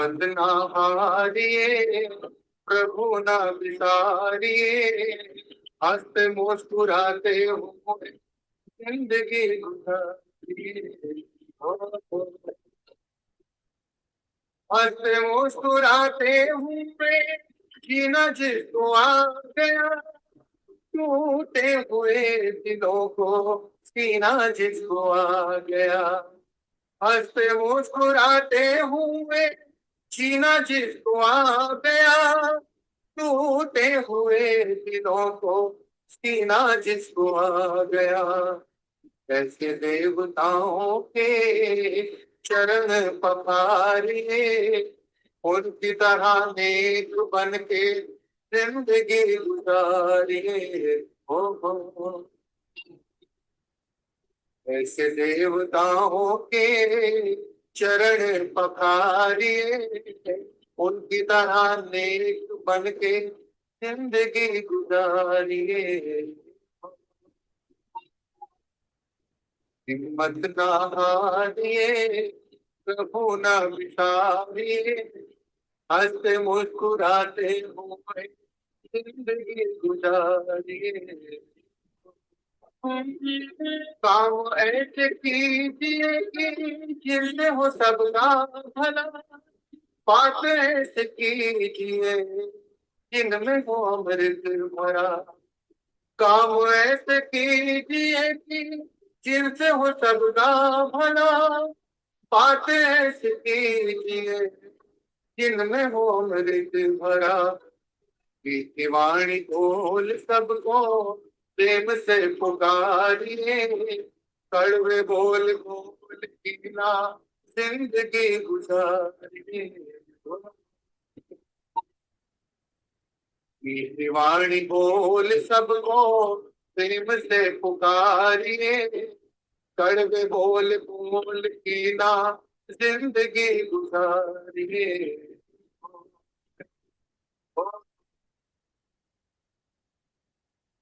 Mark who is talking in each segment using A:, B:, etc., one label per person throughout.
A: हिम्मत ना हारिए, प्रभु ना बिसारिए, हंसते मुस्कुराते हुए जिंदगी गुजारिए। हंसते मुस्कुराते हुए जीना जिसको आ गया, टूटे हुए दिलों को सीना जिसको आ गया। हंसते मुस्कुराते हुए जीना जिसको आ गया, टूटे हुए दिलों को सीना जिसको आ गया। कैसे देवताओं के चरण पखारिए, उनकी तरह नेक बन के जिंदगी गुजारिए। हो ऐसे देवताओं के चरण पखारिए, उनकी तरह नेक बन के जिंदगी गुजारिए। हिम्मत ना हारिए, प्रभु ना बिसारिए, हंसते मुस्कुराते हुए जिंदगी गुजारिए। काम ऐसे कीजिए कि जिससे हो सबका भला, बात ऐसे कीजिए जिनमें हो अमृत भरा। काम ऐसे कीजिए कि जिनसे हो सबका भला, बात ऐसे कीजिए जिनमें हो अमृत भरा। मीठी वाणी बोल सबको प्रेम से पुकारिए, कड़वे बोल बोल जीना जिंदगी गुजारिए। मीठी वाणी बोल सबको प्रेम से पुकारिए, कड़वे बोल बोल जीना जिंदगी गुजारिए।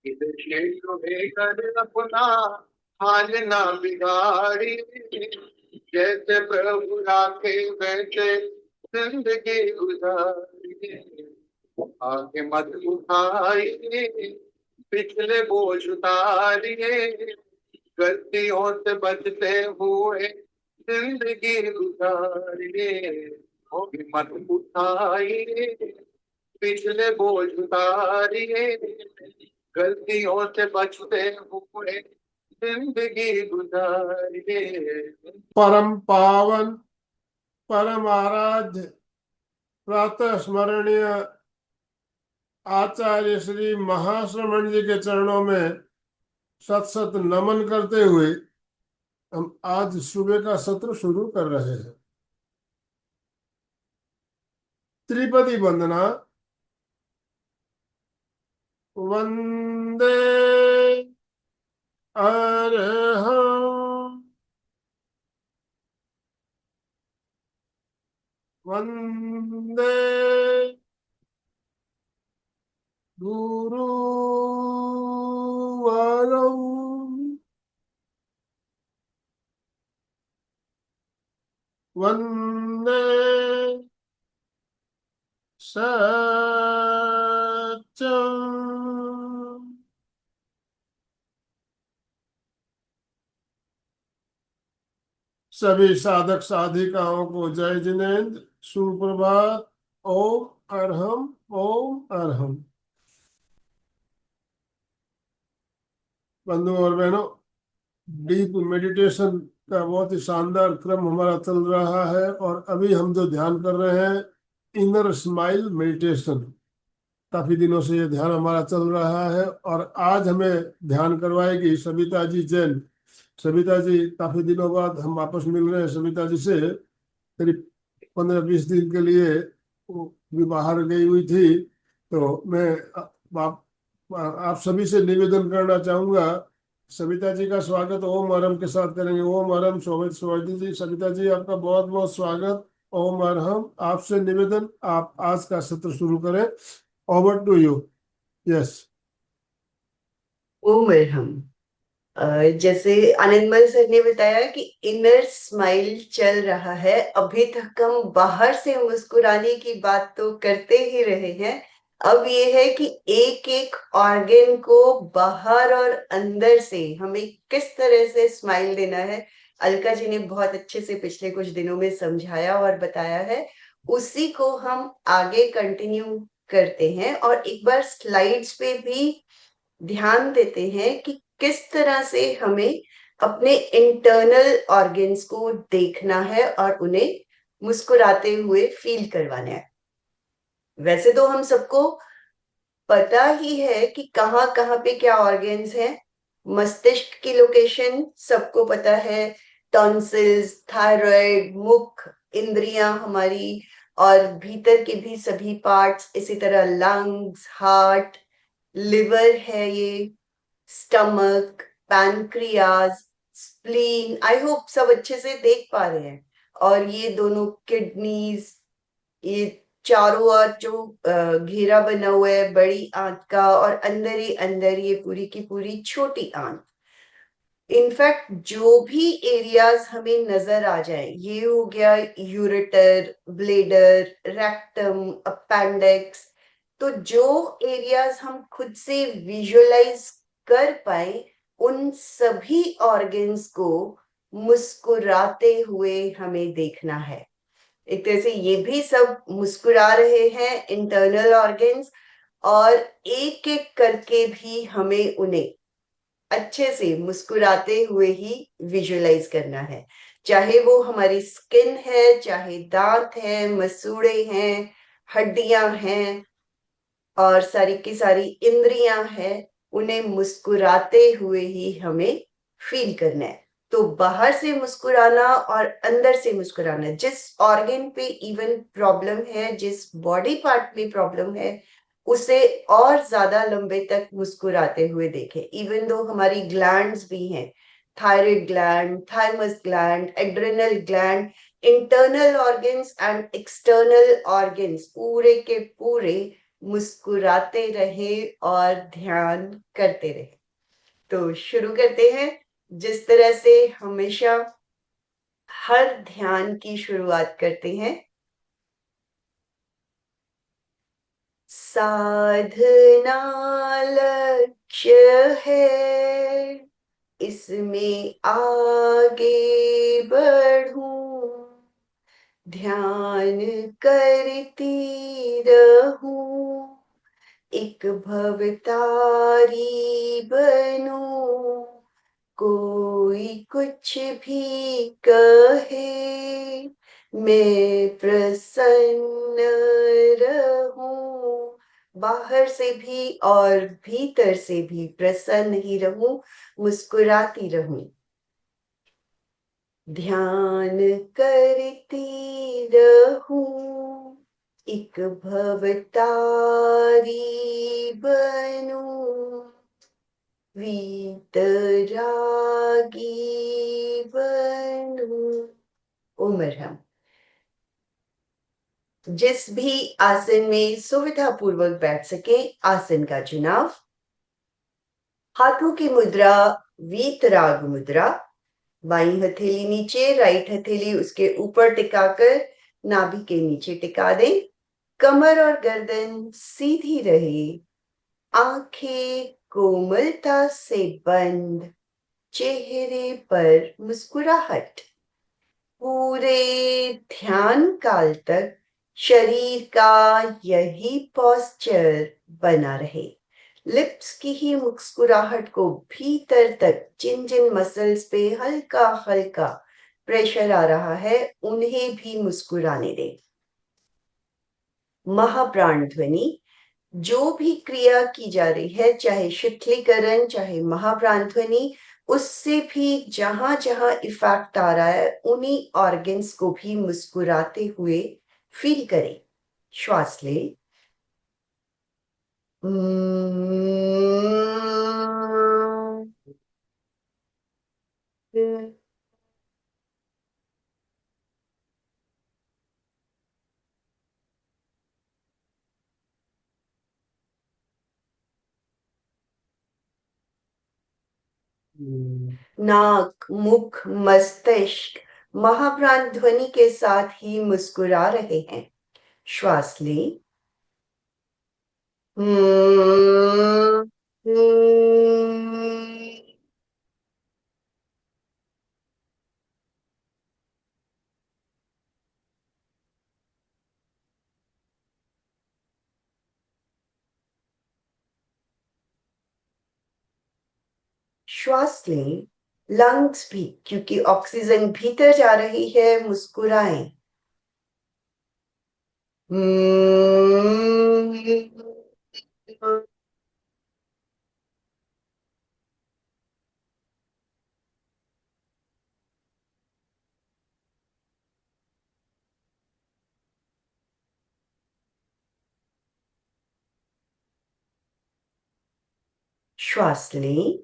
A: कर अपना हाल ना बिगाड़ी, जैसे प्रभु राखे वैसे जिंदगी गुजारिए। आगे मत उठाइए, पिछले बोझ उतारिए, गलतियों से बचते हुए जिंदगी गुजारिए। मत उठाइए, पिछले बोझ उतारिए, गलतियों से बचते हुए जिंदगी गुजारिए।
B: परम पावन परम आराध्य प्रातः स्मरणीय आचार्य श्री महाश्रमण जी के चरणों में सत सत नमन करते हुए हम आज सुबह का सत्र शुरू कर रहे हैं। त्रिपदी वंदना। वंदे अरहं वंदे गुरुवरं वंदे सत्यं सभी साधक साधिकाओं को जय जिनेन्द्र, सुप्रभात। ओम अरहम, ओम अरहम। बंधुओं और बहनों, डीप मेडिटेशन का बहुत ही शानदार क्रम हमारा चल रहा है और अभी हम जो ध्यान कर रहे हैं इनर स्माइल मेडिटेशन। काफी दिनों से ये ध्यान हमारा चल रहा है और आज हमें ध्यान करवाएगी सविता जी जैन। सविता जी, काफी दिनों बाद हम वापस मिल रहे हैं सविता जी से। करीब 15-20 दिन के लिए वो भी बाहर गई हुई थी। तो मैं आप सभी से निवेदन करना चाहूंगा, सविता जी का स्वागत ओम अरहम के साथ करेंगे। ओम अरहम। शोभित जी, सविता जी आपका बहुत बहुत स्वागत। ओम अरहम। आपसे निवेदन, आप आज का सत्र शुरू करें। Over to you. यस।
C: ओम अरहम। जैसे आनंदमल सर ने बताया कि इनर स्माइल चल रहा है। अभी तक हम बाहर से मुस्कुराने की बात तो करते ही रहे हैं। अब ये है कि एक एक ऑर्गन को बाहर और अंदर से हमें किस तरह से स्माइल देना है, अलका जी ने बहुत अच्छे से पिछले कुछ दिनों में समझाया और बताया है। उसी को हम आगे कंटिन्यू करते हैं और एक बार स्लाइड्स पे भी ध्यान देते हैं कि किस तरह से हमें अपने इंटरनल ऑर्गन्स को देखना है और उन्हें मुस्कुराते हुए फील करवाना है। वैसे तो हम सबको पता ही है कि कहाँ कहाँ पे क्या ऑर्गन्स हैं। मस्तिष्क की लोकेशन सबको पता है, टॉन्सिल्स, थायराइड, मुख, इंद्रियां हमारी, और भीतर के भी सभी पार्ट्स, इसी तरह लंग्स, हार्ट, लिवर है ये, stomach, pancreas, spleen, I hope सब अच्छे से देख पा रहे हैं। और ये दोनों किडनीज, ये चारों ओर जो घेरा बना हुआ है बड़ी आंत का, और अंदर ही अंदर ये पूरी की पूरी छोटी आंत। इनफैक्ट जो भी एरियाज हमें नजर आ जाए, ये हो गया यूरेटर, ब्लेडर, रेक्टम, अपेंडिक्स, तो जो एरियाज हम खुद से विजुअलाइज कर पाए, उन सभी ऑर्गन्स को मुस्कुराते हुए हमें देखना है। एक तरह से ये भी सब मुस्कुरा रहे हैं, इंटरनल ऑर्गन्स, और एक एक करके भी हमें उन्हें अच्छे से मुस्कुराते हुए ही विजुअलाइज करना है। चाहे वो हमारी स्किन है, चाहे दांत है, मसूड़े हैं, हड्डियां हैं, और सारी की सारी इंद्रियां हैं, उन्हें मुस्कुराते हुए ही हमें फील करना है। तो बाहर से मुस्कुराना और अंदर से मुस्कुराना, जिस ऑर्गन पे इवन प्रॉब्लम है, जिस बॉडी पार्ट में प्रॉब्लम है, उसे और ज्यादा लंबे तक मुस्कुराते हुए देखें। इवन दो हमारी ग्लैंड्स भी हैं, thyroid gland, thymus gland, adrenal gland, internal organs and external organs पूरे के पूरे मुस्कुराते रहे और ध्यान करते रहे। तो शुरू करते हैं। जिस तरह से हमेशा हर ध्यान की शुरुआत करते हैं, साधना लक्ष्य है, इसमें आगे बढ़ूं, ध्यान करती रहूं, एक भवतारी बनूं, कोई कुछ भी कहे, मैं प्रसन्न रहूं, बाहर से भी और भीतर से भी प्रसन्न ही रहूं, मुस्कुराती रहूं, ध्यान करती रहूं, एक भवतारी बनूं, वीतरागी बनूं। उमर हम जिस भी आसन में सुविधा पूर्वक बैठ सके, आसन का चुनाव। हाथों की मुद्रा वीतराग मुद्रा, बाईं हथेली नीचे, राइट हथेली उसके ऊपर टिकाकर नाभि के नीचे टिका दें। कमर और गर्दन सीधी रहे, आंखें कोमलता से बंद, चेहरे पर मुस्कुराहट। पूरे ध्यान काल तक शरीर का यही पोस्चर बना रहे। लिप्स की ही मुस्कुराहट को भीतर तक जिन जिन मसल्स पे हल्का हल्का प्रेशर आ रहा है, उन्हें भी मुस्कुराने दें। महाप्राण ध्वनि, जो भी क्रिया की जा रही है, चाहे शिथिलीकरण, चाहे महाप्राण ध्वनि, उससे भी जहां जहां इफेक्ट आ रहा है, उन्हीं ऑर्गन्स को भी मुस्कुराते हुए फील करें। श्वास ले, नाक, मुख, मस्तिष्क महाप्राण ध्वनि के साथ ही मुस्कुरा रहे हैं। श्वास लें। हम्म, श्वास लें। लंग्स भी, क्योंकि ऑक्सीजन भीतर जा रही है, मुस्कुराएं। श्वास लें।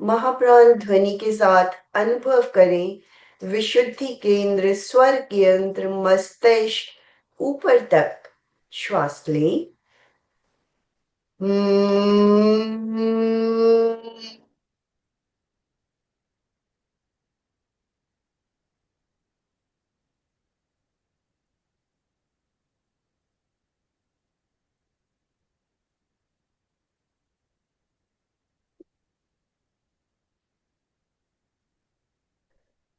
C: महाप्राण ध्वनि के साथ अनुभव करें विशुद्धि केंद्र, स्वर केंद्र, मस्तिष्क ऊपर तक। श्वास लें।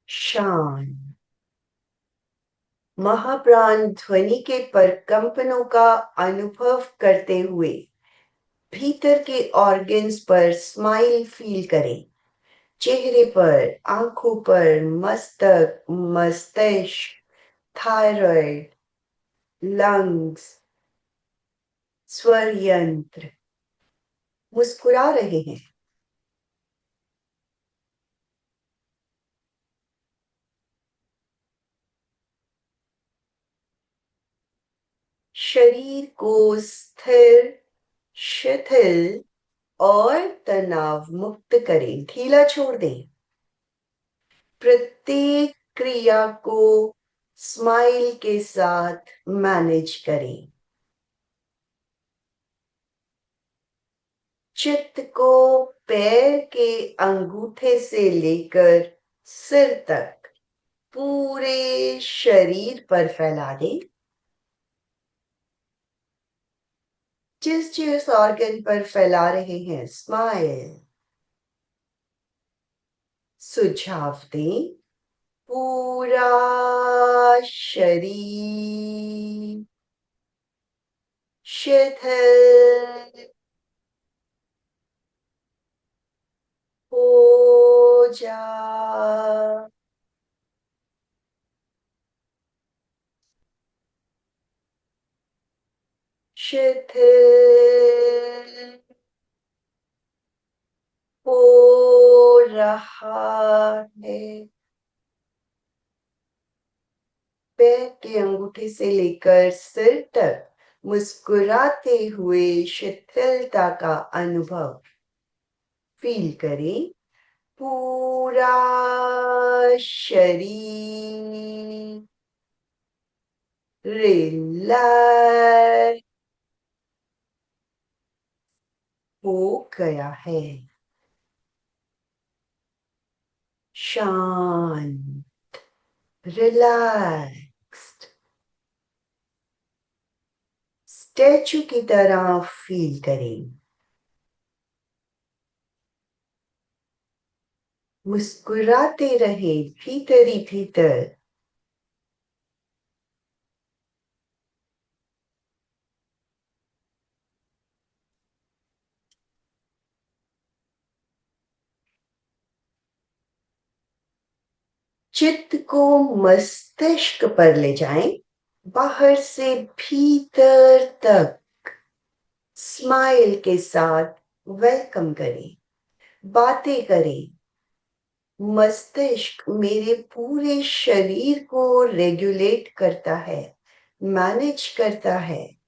C: शांत। महाप्राण ध्वनि के परकंपनों का अनुभव करते हुए भीतर के ऑर्गन्स पर स्माइल फील करें। चेहरे पर, आंखों पर, मस्तक, मस्तिष्क, थायराइड, लंग्स, स्वर यंत्र मुस्कुरा रहे हैं। शरीर को स्थिर, शिथिल और तनाव मुक्त करें, ढीला छोड़ दें। प्रत्येक क्रिया को स्माइल के साथ मैनेज करें। चित्त को पैर के अंगूठे से लेकर सिर तक पूरे शरीर पर फैला दें। जिस जिस ऑर्गन पर फैला रहे हैं, स्माइल। सुझाव दें। पूरा शरीर शिथिल हो जा। शिथिल हो रहा है। पैर के अंगूठे से लेकर सिर तक मुस्कुराते हुए शिथिलता का अनुभव फील करें। पूरा शरीर रिलैक्स हो गया है। शांत, रिलैक्स्ड, स्टैचू की तरह फील करें। मुस्कुराते रहे भीतर ही भीतर। चित्त को मस्तिष्क पर ले जाएं, बाहर से भीतर तक स्माइल के साथ वेलकम करें। बातें करें। मस्तिष्क मेरे पूरे शरीर को रेगुलेट करता है, मैनेज करता है।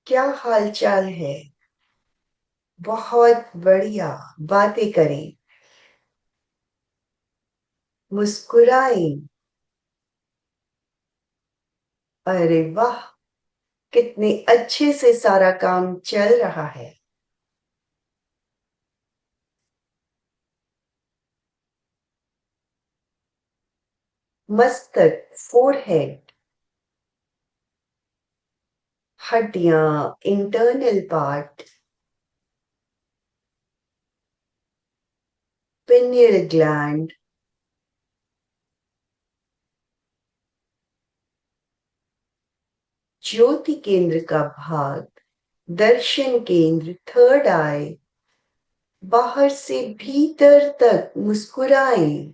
C: क्या हाल चाल है? बहुत बढ़िया। बातें करें, मुस्कुराएं। अरे वाह, कितने अच्छे से सारा काम चल रहा है। मस्तक, फोरहेड, हड्डियां, इंटरनल पार्ट, पिनियल ग्लैंड, ज्योति केंद्र का भाग, दर्शन केंद्र, थर्ड आई। बाहर से भीतर तक मुस्कुराएं।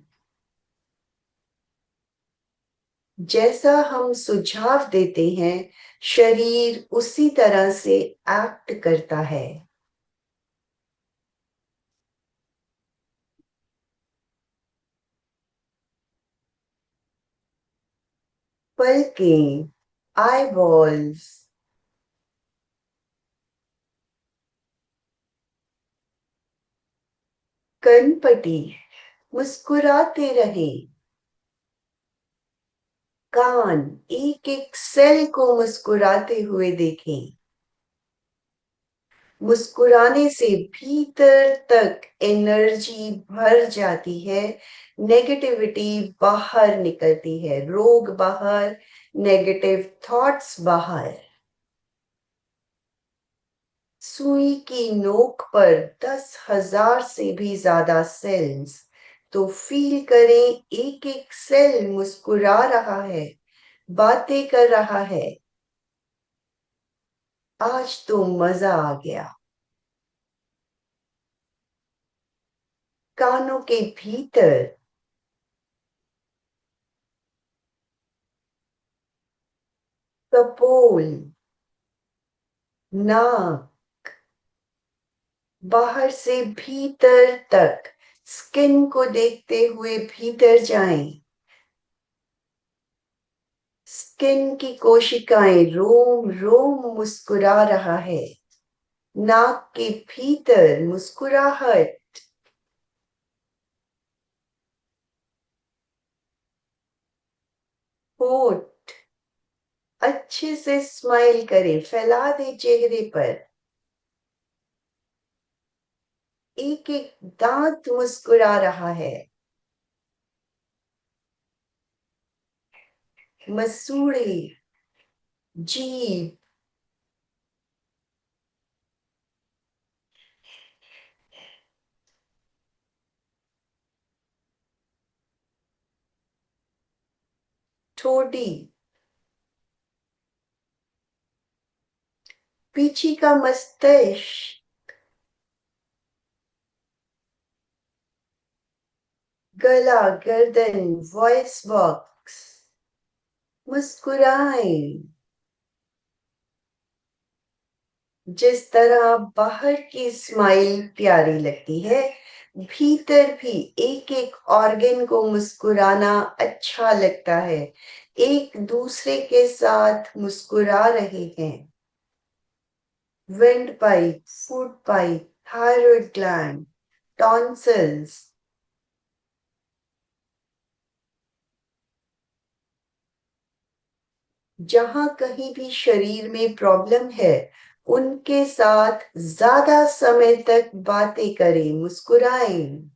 C: जैसा हम सुझाव देते हैं, शरीर उसी तरह से एक्ट करता है। पलकें, आईबॉल्स, कनपटी, मुस्कुराते रहें। कान, एक एक सेल को मुस्कुराते हुए देखें। मुस्कुराने से भीतर तक एनर्जी भर जाती है, नेगेटिविटी बाहर निकलती है, रोग बाहर, नेगेटिव थॉट्स बाहर। सुई की नोक पर 10,000 से भी ज्यादा सेल्स, तो फील करें एक एक सेल मुस्कुरा रहा है, बातें कर रहा है। आज तो मजा आ गया। कानों के भीतर, कपोल, नाक, बाहर से भीतर तक स्किन को देखते हुए भीतर जाएं। स्किन की कोशिकाएं, रोम रोम मुस्कुरा रहा है। नाक के भीतर मुस्कुराहट। होठ, अच्छे से स्माइल करें, फैला दे चेहरे पर। एक एक दांत मुस्कुरा रहा है। मसूड़े, जीभ, ठोड़ी, पीछे का मस्तिष्क, गला, गर्दन, वॉइस बॉक्स। मुस्कुराएं। जिस तरह बाहर की स्माइल प्यारी लगती है, भीतर भी एक एक ऑर्गन को मुस्कुराना अच्छा लगता है। एक दूसरे के साथ मुस्कुरा रहे हैं। Wind pipe, food pipe, thyroid gland, tonsils. जहां कहीं भी शरीर में प्रॉब्लम है, उनके साथ ज्यादा समय तक बातें करें, मुस्कुराएं।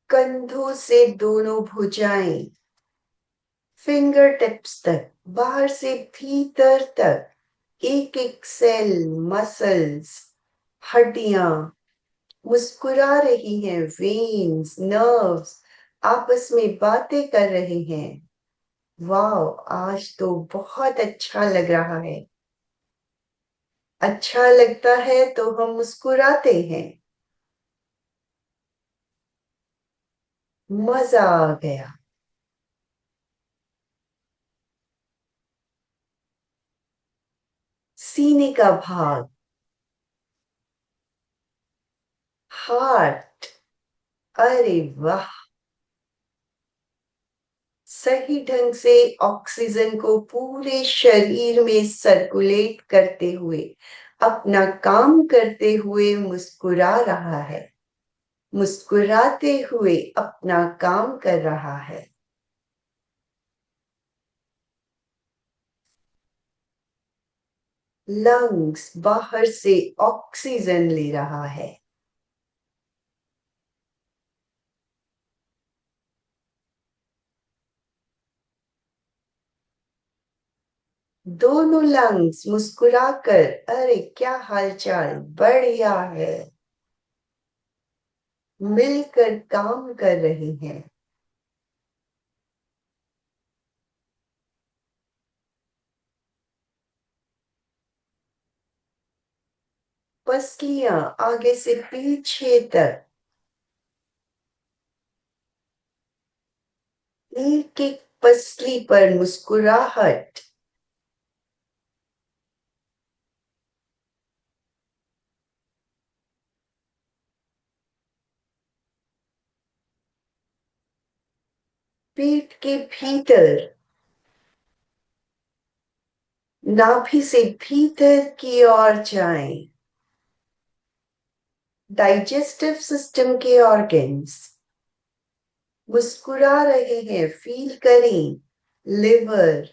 C: कंधों से दोनों भुजाएं, फिंगर टिप्स तक, बाहर से भीतर तक, एक एक सेल, मसल्स, हड्डियां मुस्कुरा रही हैं। वेन्स, नर्व्स आपस में बातें कर रहे हैं। वाह, आज तो बहुत अच्छा लग रहा है। अच्छा लगता है तो हम मुस्कुराते हैं। मजा आ गया। सीने का भाग, हार्ट, अरे वाह, सही ढंग से ऑक्सीजन को पूरे शरीर में सर्कुलेट करते हुए, अपना काम करते हुए मुस्कुरा रहा है, मुस्कुराते हुए अपना काम कर रहा है। लंग्स बाहर से ऑक्सीजन ले रहा है। दोनों लंग्स मुस्कुराकर, अरे क्या हालचाल, बढ़िया है, मिलकर काम कर रहे हैं। पसलियां आगे से पीछे तक, एक एक पसली पर मुस्कुराहट। पेट के भीतर, नाभि से भीतर की ओर जाएं। डाइजेस्टिव सिस्टम के ऑर्गन्स मुस्कुरा रहे हैं, फील करें। Liver,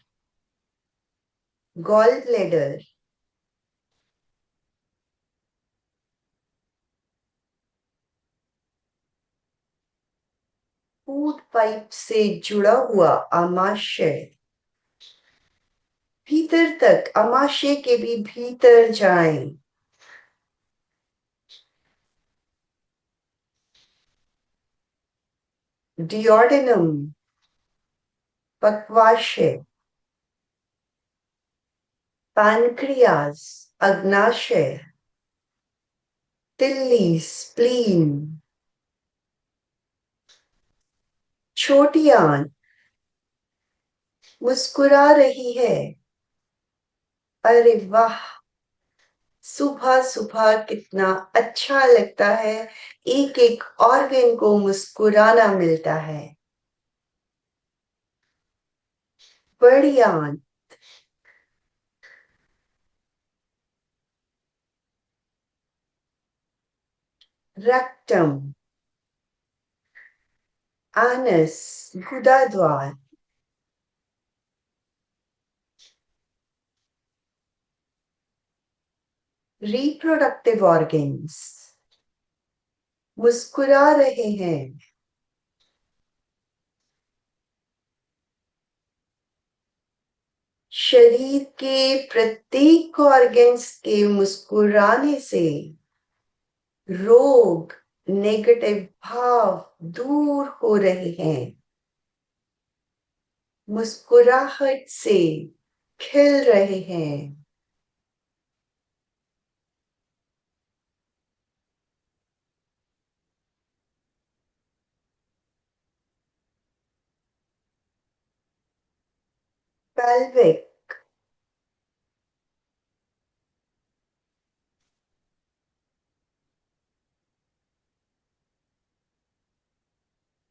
C: gall bladder, food pipe से जुड़ा हुआ आमाशय, भीतर तक, आमाशय के भी भीतर जाएं। डिओडेनम, पक्वाशय, पैनक्रियास, अग्नाशय, तिल्ली, स्प्लीन, छोटी आंत मुस्कुरा रही है। अरे वाह, सुबह सुबह कितना अच्छा लगता है, एक एक ऑर्गन को मुस्कुराना मिलता है। बड़ी आंत, रेक्टम, एनस, गुदाद्वार, रिप्रोडक्टिव ऑर्गन्स मुस्कुरा रहे हैं। शरीर के प्रत्येक ऑर्गन्स के मुस्कुराने से रोग, नेगेटिव भाव दूर हो रहे हैं। मुस्कुराहट से खिल रहे हैं। पेल्विक,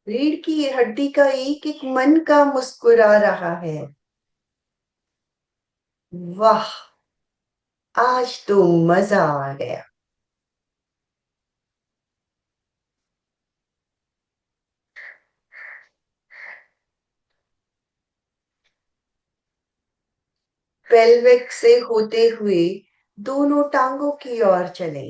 C: रीढ़ की हड्डी का एक एक मन का मुस्कुरा रहा है। वाह, आज तो मजा आ गया। पेल्विक से होते हुए दोनों टांगों की ओर चले।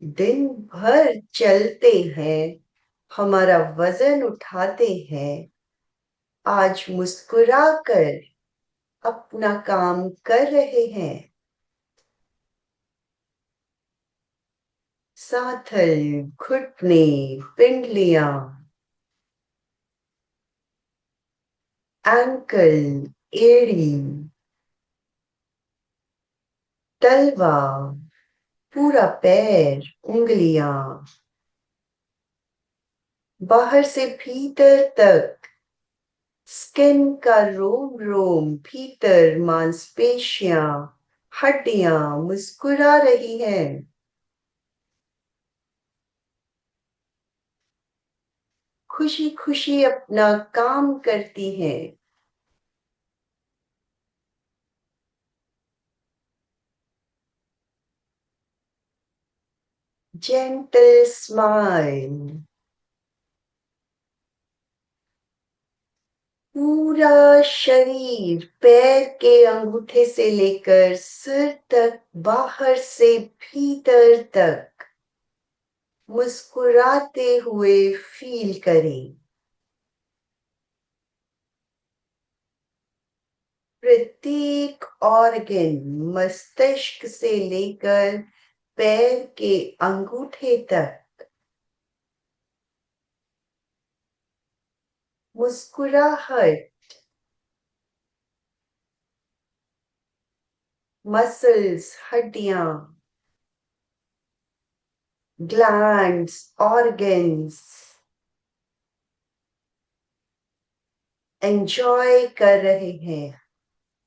C: दिन भर चलते हैं, हमारा वजन उठाते हैं, आज मुस्कुरा कर अपना काम कर रहे हैं। साथल, घुटने, पिंडलियां, एंकल, एड़ी, तलवा, पूरा पैर, उंगलियां, बाहर से भीतर तक, स्किन का रोम रोम, भीतर मांसपेशियां, हड्डियां मुस्कुरा रही हैं। खुशी खुशी अपना काम करती हैं। Gentle smile. पूरा शरीर पैर के अंगूठे से लेकर सिर तक, बाहर से भीतर तक मुस्कुराते हुए फील करें। प्रत्येक ऑर्गन मस्तिष्क से लेकर पैर के अंगूठे तक मुस्कुराहट, मसल्स, हड्डियां, ग्लैंड्स, ऑर्गन्स एंजॉय कर रहे हैं,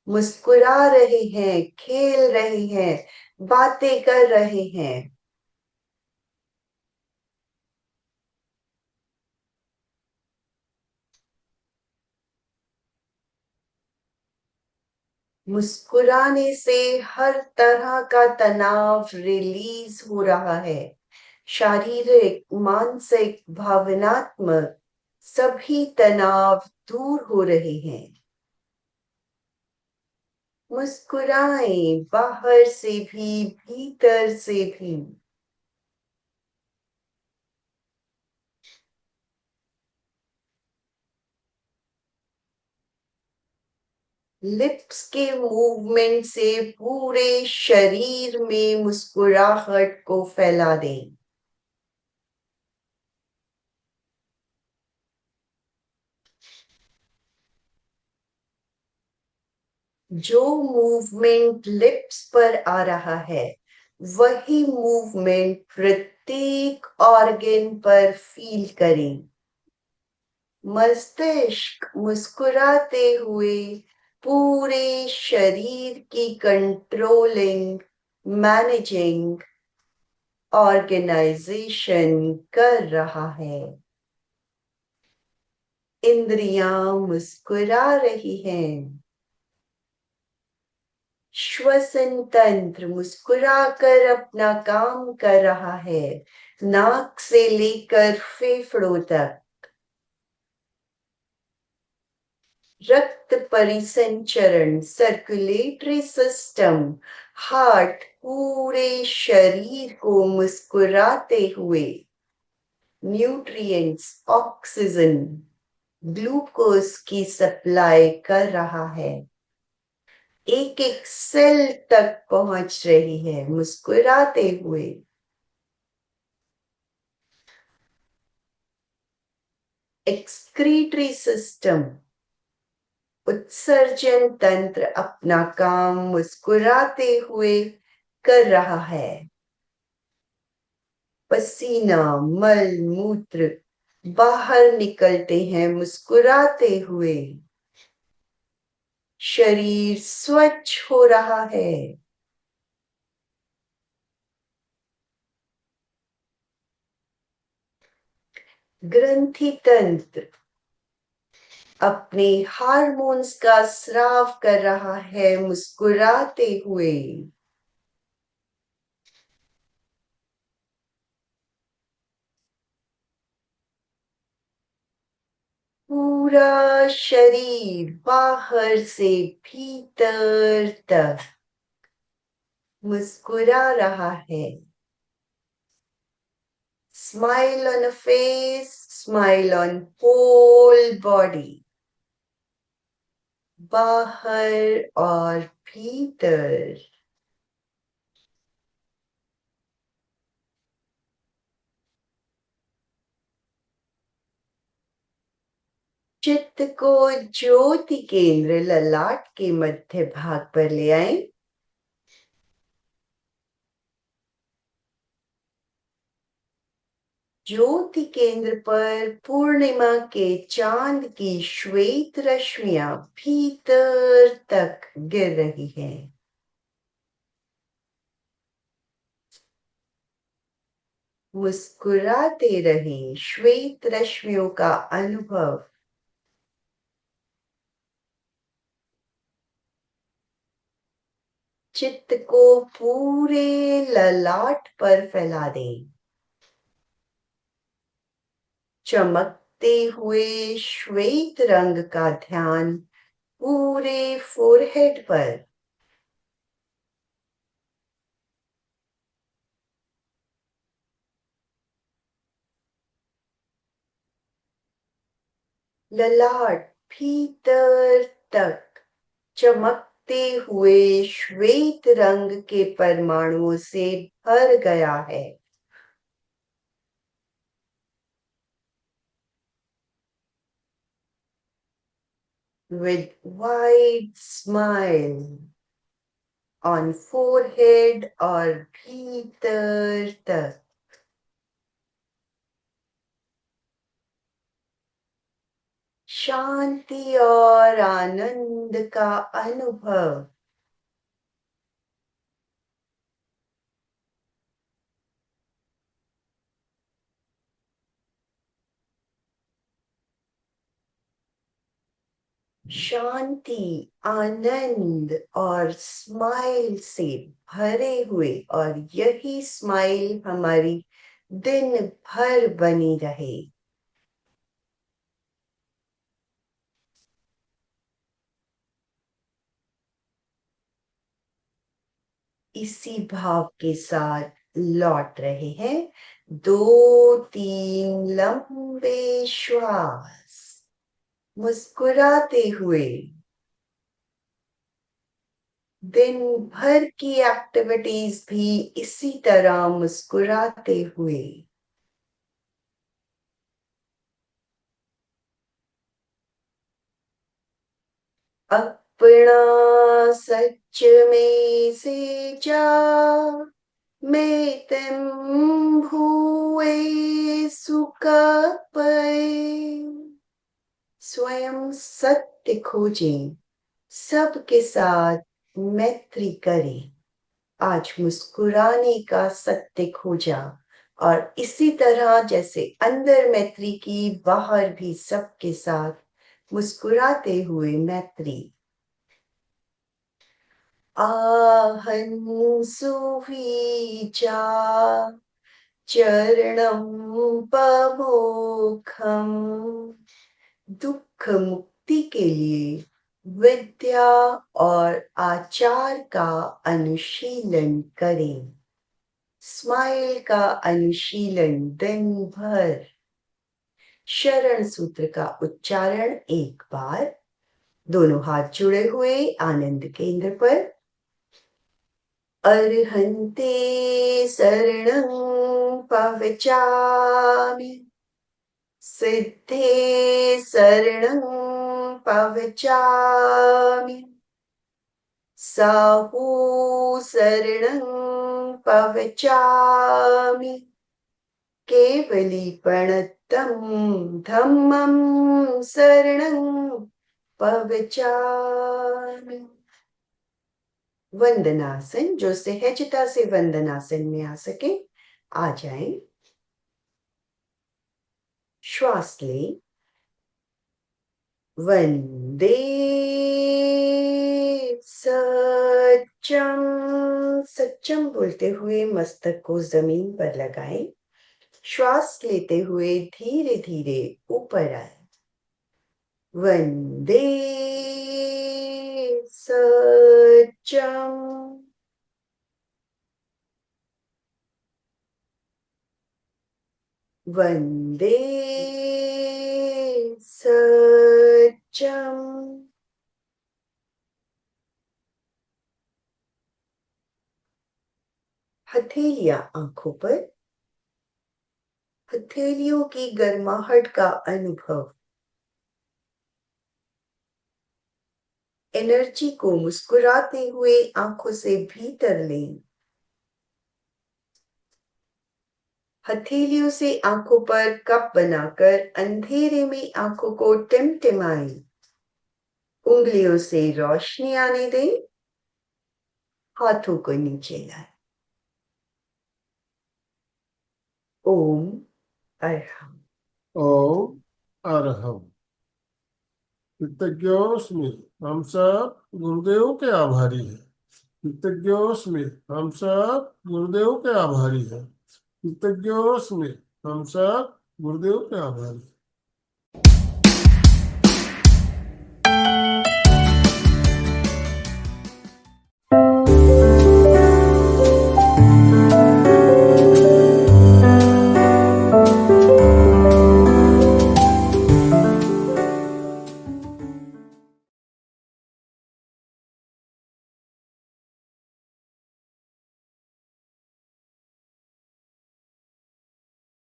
C: मुस्कुरा रहे हैं, खेल रहे हैं, बातें कर रहे हैं। मुस्कुराने से हर तरह का तनाव रिलीज हो रहा है। शारीरिक, मानसिक, भावनात्मक सभी तनाव दूर हो रहे हैं। मुस्कुराएं, बाहर से भी भीतर से भी। लिप्स के मूवमेंट से पूरे शरीर में मुस्कुराहट को फैला दें। जो मूवमेंट लिप्स पर आ रहा है वही मूवमेंट प्रत्येक ऑर्गन पर फील करें। मस्तिष्क मुस्कुराते हुए पूरे शरीर की कंट्रोलिंग, मैनेजिंग, ऑर्गेनाइजेशन कर रहा है। इंद्रियां मुस्कुरा रही हैं। श्वसन तंत्र मुस्कुराकर अपना काम कर रहा है, नाक से लेकर फेफड़ों तक। रक्त परिसंचरण, सर्कुलेटरी सिस्टम, हार्ट पूरे शरीर को मुस्कुराते हुए न्यूट्रिएंट्स, ऑक्सीजन, ग्लूकोज की सप्लाई कर रहा है। एक एक सेल तक पहुंच रही है मुस्कुराते हुए। एक्सक्रीटरी सिस्टम, उत्सर्जन तंत्र अपना काम मुस्कुराते हुए कर रहा है। पसीना, मल मूत्र बाहर निकलते हैं मुस्कुराते हुए। शरीर स्वच्छ हो रहा है। ग्रंथि तंत्र अपने हार्मोन्स का स्राव कर रहा है मुस्कुराते हुए। पूरा शरीर बाहर से भीतर तक मुस्कुरा रहा है। Smile on a face, smile on whole body. बाहर और भीतर। चित्त को ज्योति केंद्र ललाट के मध्य भाग पर ले आए। ज्योति केंद्र पर पूर्णिमा के चांद की श्वेत रश्मियां भीतर तक गिर रही हैं। मुस्कुराते रहें, श्वेत रश्मियों का अनुभव। चित्त को पूरे ललाट पर फैला दें। चमकते हुए श्वेत रंग का ध्यान पूरे फोरहेड पर। ललाट भीतर तक चमकते हुए श्वेत रंग के परमाणुओं से भर गया है। With wide smile on forehead और भीतर तक। शांति और आनंद का अनुभव। शांति, आनंद और स्माइल से भरे हुए, और यही स्माइल हमारी दिन भर बनी रहे। इसी भाव के साथ लौट रहे हैं। 2-3 लंबे श्वास मुस्कुराते हुए। दिन भर की एक्टिविटीज भी इसी तरह मुस्कुराते हुए। अपना सच में से जा में तेम भुए सुकपय। स्वयं सत्य खोजें, सबके साथ मैत्री करें। आज मुस्कुराने का सत्य खोजा, और इसी तरह जैसे अंदर मैत्री की, बाहर भी सबके साथ मुस्कुराते हुए मैत्री। आहं सुविचा चरणं पमोखम। दुख मुक्ति के लिए विद्या और आचार का अनुशीलन करें। स्माइल का अनुशीलन दिन भर। शरण सूत्र का उच्चारण एक बार। दोनों हाथ जुड़े हुए आनंद केंद्र पर। अर्हन्ते शरणं पवचामि। सिद्धे शरणं पवचामि। साहू शरणं पवचामि। केवलीपणतं धम्मं शरणं पवचामि। वंदनासन, जो सहजता से वंदनासन में आ सके आ जाएं। श्वास लें। वंदे सच्चम। सच्चम बोलते हुए मस्तक को जमीन पर लगाएं। श्वास लेते हुए धीरे धीरे ऊपर आए। वंदे सच्चम। वंदे सच्चम। हथेलियां आंखों पर। हथेलियों की गर्माहट का अनुभव। एनर्जी को मुस्कुराते हुए आंखों से भीतर लें। हथेलियों से आंखों पर कप बनाकर अंधेरे में आंखों को टिमटिमाएं। उंगलियों से रोशनी आने दें। हाथों को नीचे लाएं। ओम अरहम।
B: ओम अरहम। कृतज्ञोस्मि। हम सब गुरुदेव के आभारी हैं। कृतज्ञोस्मि। हम सब गुरुदेव के आभारी हैं। कृतज्ञोस्मि। हम सब गुरुदेव के आभारी हैं।